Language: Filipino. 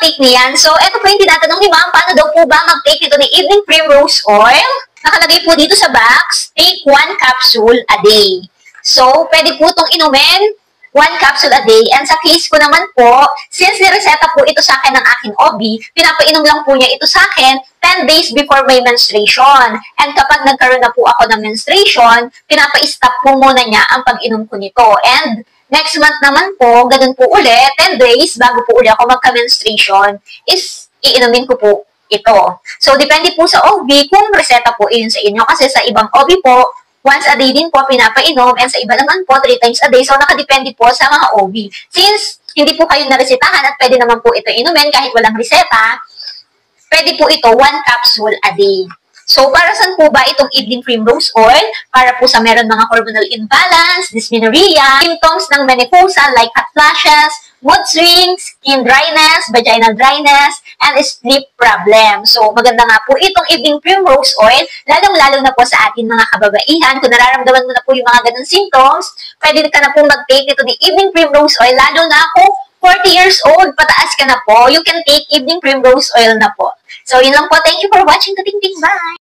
mag-take niyan. So, ito po yung tinatanong ni ma'am, paano daw po ba mag-take nito ni evening primrose oil? Nakalagay po dito sa box, take 1 capsule a day. So, pwede po itong inumin 1 capsule a day. And sa case ko naman po, since nireseta po ito sa akin ng aking OB, pinapainom lang po niya ito sa akin 10 days before my menstruation. And kapag nagkaroon na po ako ng menstruation, pinapa-stop po muna niya ang pag-inom ko nito. And next month naman po, ganun po ulit, 10 days bago po ulit ako magka-menstruation, is iinumin ko po ito. So, depende po sa OB kung reseta po yun sa inyo. Kasi sa ibang OB po, once a day din po pinapainom, and sa iba naman po, 3 times a day. So, nakadepende po sa mga OB. Since hindi po kayo naresetahan at pwede naman po ito inumin kahit walang reseta, pwede po ito 1 capsule a day. So, para saan po ba itong evening primrose oil? Para po sa meron mga hormonal imbalance, dysmenorrhea, symptoms ng menopause like hot flashes, mood swings, skin dryness, vaginal dryness, and sleep problem. So, maganda nga po itong evening primrose oil, lalong-lalo na po sa ating mga kababaihan. Kung nararamdaman mo na po yung mga ganun symptoms, pwede ka na po mag-take nito ni evening primrose oil, lalo na kung 40 years old, pataas ka na po, you can take evening primrose oil na po. So, yun lang po. Thank you for watching. Kating-ting. Bye!